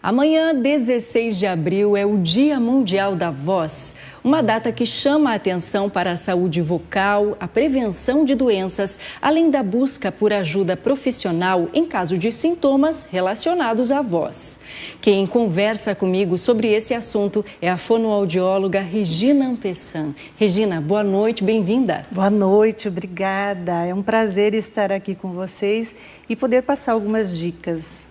Amanhã, 16 de abril, é o Dia Mundial da Voz, uma data que chama a atenção para a saúde vocal, a prevenção de doenças, além da busca por ajuda profissional em caso de sintomas relacionados à voz. Quem conversa comigo sobre esse assunto é a fonoaudióloga Regina Ampessan. Regina, boa noite, bem-vinda. Boa noite, obrigada. É um prazer estar aqui com vocês e poder passar algumas dicas.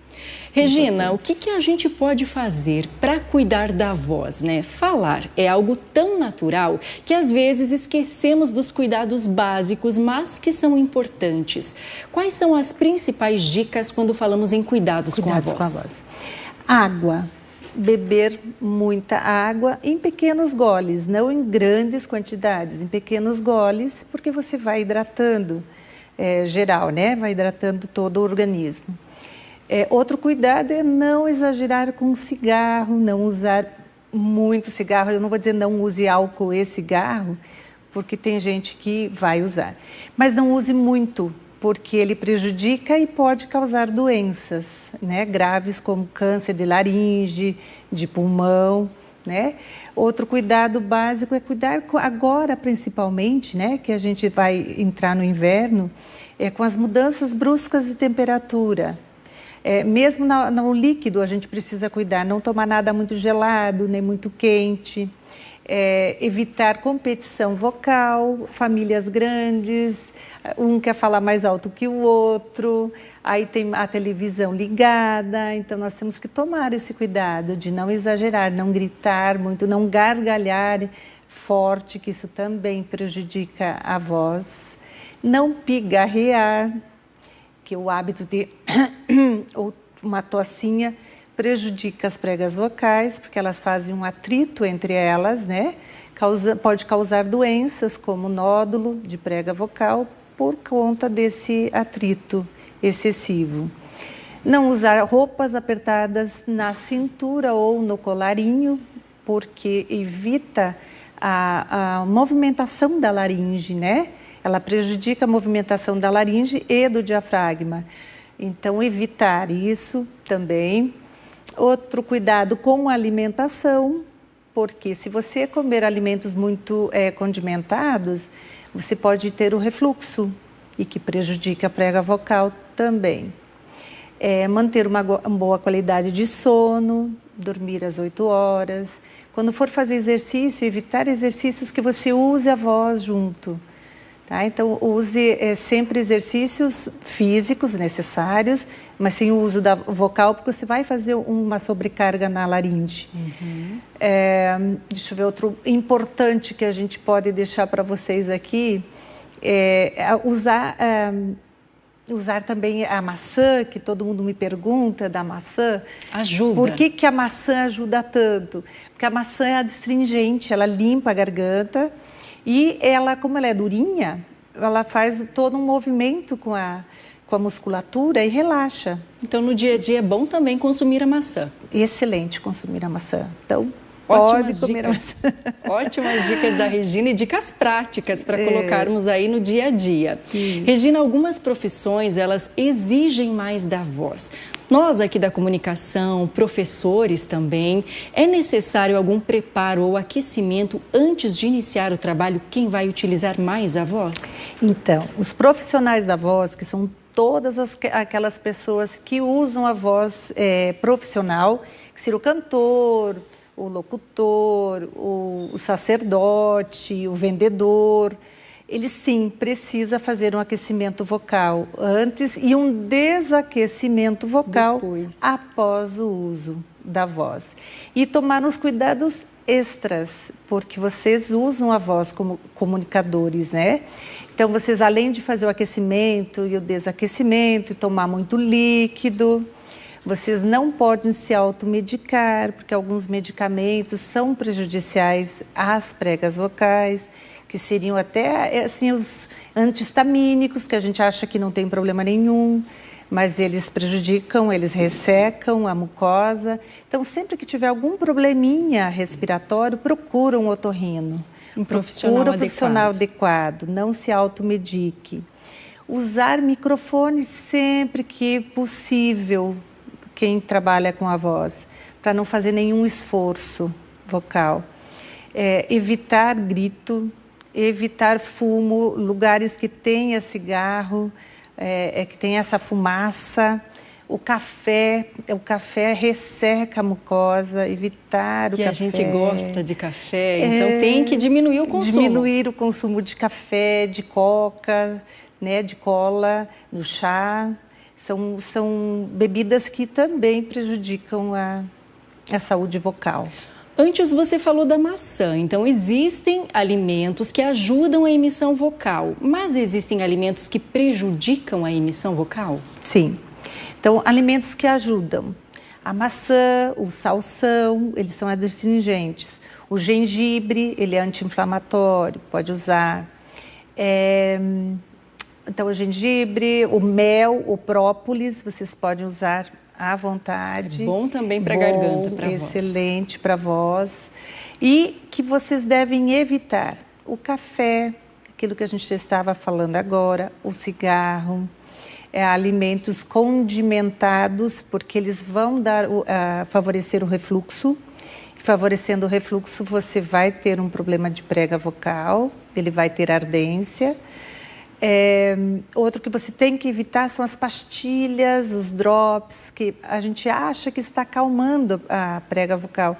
Regina, o que a gente pode fazer para cuidar da voz, né? Falar é algo tão natural que às vezes esquecemos dos cuidados básicos, mas que são importantes. Quais são as principais dicas quando falamos em cuidados com a voz? Água. Beber muita água em pequenos goles, não em grandes quantidades, em pequenos goles, porque você vai hidratando, geral, né? Vai hidratando todo o organismo. Outro cuidado é não exagerar com cigarro, não usar muito cigarro. Eu não vou dizer não use álcool e cigarro, porque tem gente que vai usar. Mas não use muito, porque ele prejudica e pode causar doenças, né, graves como câncer de laringe, de pulmão, né? Outro cuidado básico é cuidar agora principalmente, né, que a gente vai entrar no inverno, com as mudanças bruscas de temperatura. Mesmo no líquido a gente precisa cuidar, não tomar nada muito gelado, nem muito quente, evitar competição vocal, famílias grandes, um quer falar mais alto que o outro, aí tem a televisão ligada, então nós temos que tomar esse cuidado de não exagerar, não gritar muito, não gargalhar forte, que isso também prejudica a voz, não pigarrear, que o hábito de ou uma tossinha prejudica as pregas vocais, porque elas fazem um atrito entre elas, né? Pode causar doenças como nódulo de prega vocal por conta desse atrito excessivo. Não usar roupas apertadas na cintura ou no colarinho, porque evita a movimentação da laringe, né? Ela prejudica a movimentação da laringe e do diafragma. Então, evitar isso também. Outro cuidado com a alimentação, porque se você comer alimentos muito condimentados, você pode ter o refluxo e que prejudica a prega vocal também. Manter uma boa qualidade de sono, dormir às 8 horas. Quando for fazer exercício, evitar exercícios que você use a voz junto. Tá? Então, use sempre exercícios físicos necessários, mas sem o uso da vocal, porque você vai fazer uma sobrecarga na laringe. Uhum. Deixa eu ver, outro importante que a gente pode deixar para vocês aqui, usar também a maçã, que todo mundo me pergunta da maçã. Ajuda. Por que a maçã ajuda tanto? Porque a maçã é adstringente, ela limpa a garganta. E ela, como ela é durinha, ela faz todo um movimento com a musculatura e relaxa. Então, no dia a dia é bom também consumir a maçã. Excelente consumir a maçã. Então, pode comer a maçã. Ótimas dicas da Regina e dicas práticas para colocarmos aí no dia a dia. Regina, algumas profissões, elas exigem mais da voz. Nós aqui da comunicação, professores também, é necessário algum preparo ou aquecimento antes de iniciar o trabalho? Quem vai utilizar mais a voz? Então, os profissionais da voz, que são todas aquelas pessoas que usam a voz profissional, que seria o cantor, o locutor, o sacerdote, o vendedor, ele sim precisa fazer um aquecimento vocal antes e um desaquecimento vocal após o uso da voz. E tomar uns cuidados extras, porque vocês usam a voz como comunicadores, né? Então, vocês, além de fazer o aquecimento e o desaquecimento, e tomar muito líquido, vocês não podem se automedicar, porque alguns medicamentos são prejudiciais às pregas vocais, que seriam até assim, os antihistamínicos, que a gente acha que não tem problema nenhum, mas eles prejudicam, eles ressecam a mucosa. Então, sempre que tiver algum probleminha respiratório, procura um otorrino. Um profissional adequado, não se automedique. Usar microfone sempre que possível, quem trabalha com a voz, para não fazer nenhum esforço vocal. Evitar grito, evitar fumo, lugares que tenha cigarro, que tenha essa fumaça. O café resseca a mucosa, evitar o café. E a gente gosta de café, então tem que diminuir o consumo. Diminuir o consumo de café, de coca, né, de cola, do chá. São bebidas que também prejudicam a saúde vocal. Antes você falou da maçã, então existem alimentos que ajudam a emissão vocal, mas existem alimentos que prejudicam a emissão vocal? Sim. Então, alimentos que ajudam. A maçã, o salsão, eles são adstringentes. O gengibre, ele é anti-inflamatório, pode usar. Então, o gengibre, o mel, o própolis, vocês podem usar à vontade. É bom também para a garganta, para a voz. Excelente para a voz. E que vocês devem evitar o café, aquilo que a gente estava falando agora, o cigarro, alimentos condimentados, porque eles vão favorecer o refluxo. Favorecendo o refluxo, você vai ter um problema de prega vocal, ele vai ter ardência. Outro que você tem que evitar são as pastilhas, os drops, que a gente acha que está acalmando a prega vocal,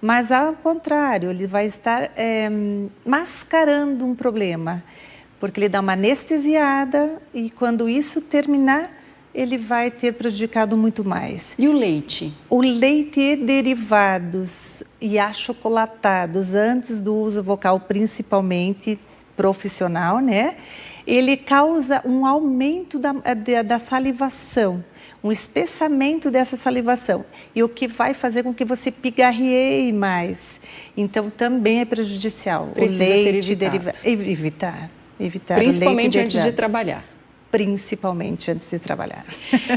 mas ao contrário, ele vai estar mascarando um problema, porque ele dá uma anestesiada e quando isso terminar, ele vai ter prejudicado muito mais. E o leite? O leite e derivados e achocolatados, antes do uso vocal, principalmente profissional, né? Ele causa um aumento da salivação, um espessamento dessa salivação, e o que vai fazer com que você pigarreie mais. Então, também é prejudicial. Precisa ser evitado. Evitar. Principalmente antes de trabalhar. Principalmente antes de trabalhar.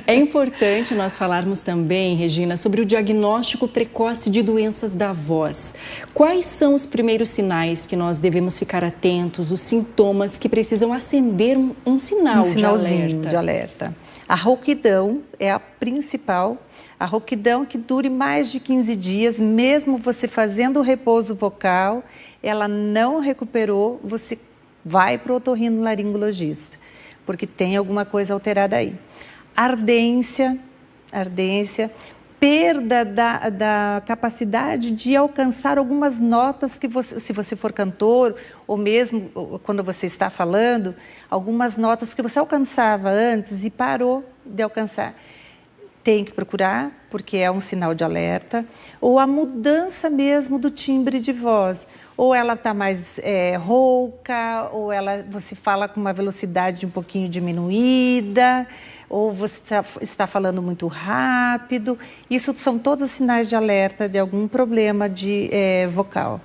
É importante nós falarmos também, Regina, sobre o diagnóstico precoce de doenças da voz. Quais são os primeiros sinais que nós devemos ficar atentos, os sintomas que precisam acender um sinal de alerta? A rouquidão é a principal. A rouquidão que dure mais de 15 dias, mesmo você fazendo o repouso vocal, ela não recuperou, você vai para o otorrinolaringologista, porque tem alguma coisa alterada aí. Ardência, perda da capacidade de alcançar algumas notas que você, se você for cantor, ou mesmo quando você está falando, algumas notas que você alcançava antes e parou de alcançar. Tem que procurar, porque é um sinal de alerta, ou a mudança mesmo do timbre de voz. Ou ela está mais rouca, ou você fala com uma velocidade um pouquinho diminuída, ou você está falando muito rápido. Isso são todos sinais de alerta de algum problema de vocal,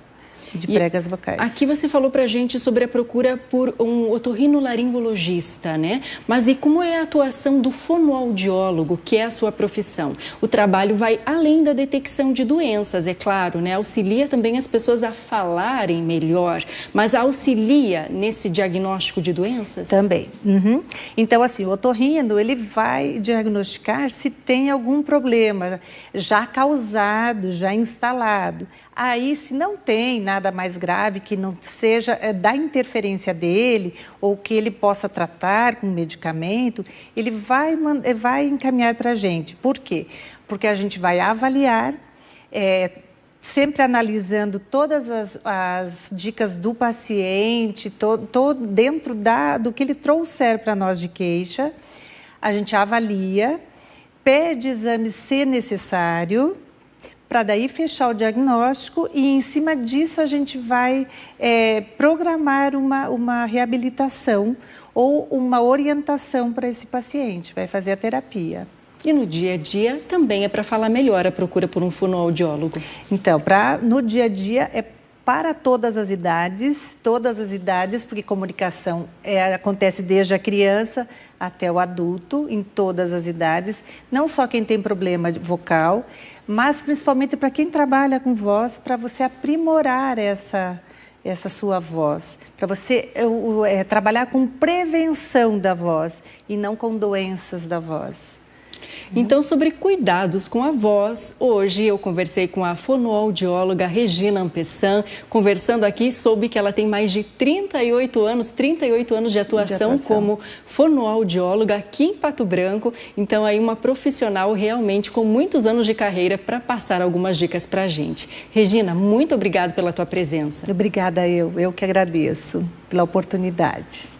de pregas vocais. Aqui você falou para a gente sobre a procura por um otorrinolaringologista, né? Mas e como é a atuação do fonoaudiólogo, que é a sua profissão? O trabalho vai além da detecção de doenças, é claro, né? Auxilia também as pessoas a falarem melhor, mas auxilia nesse diagnóstico de doenças? Também. Uhum. Então, assim, o otorrino, ele vai diagnosticar se tem algum problema já causado, já instalado. Aí, se não tem nada mais grave, que não seja da interferência dele, ou que ele possa tratar com medicamento, ele vai encaminhar para a gente. Por quê? Porque a gente vai avaliar, sempre analisando todas as dicas do paciente, dentro do que ele trouxer para nós de queixa, a gente avalia, pede exames se necessário, para daí fechar o diagnóstico e, em cima disso, a gente vai programar uma reabilitação ou uma orientação para esse paciente, vai fazer a terapia. E no dia a dia também é para falar melhor a procura por um fonoaudiólogo? Então, no dia a dia é para todas as idades, porque comunicação acontece desde a criança até o adulto, em todas as idades, não só quem tem problema vocal, mas principalmente para quem trabalha com voz, para você aprimorar essa sua voz, para você trabalhar com prevenção da voz e não com doenças da voz. Então, sobre cuidados com a voz, hoje eu conversei com a fonoaudióloga Regina Ampessan. Conversando aqui, soube que ela tem mais de 38 anos de atuação como fonoaudióloga aqui em Pato Branco. Então, aí uma profissional realmente com muitos anos de carreira para passar algumas dicas para a gente. Regina, muito obrigada pela tua presença. Obrigada eu que agradeço pela oportunidade.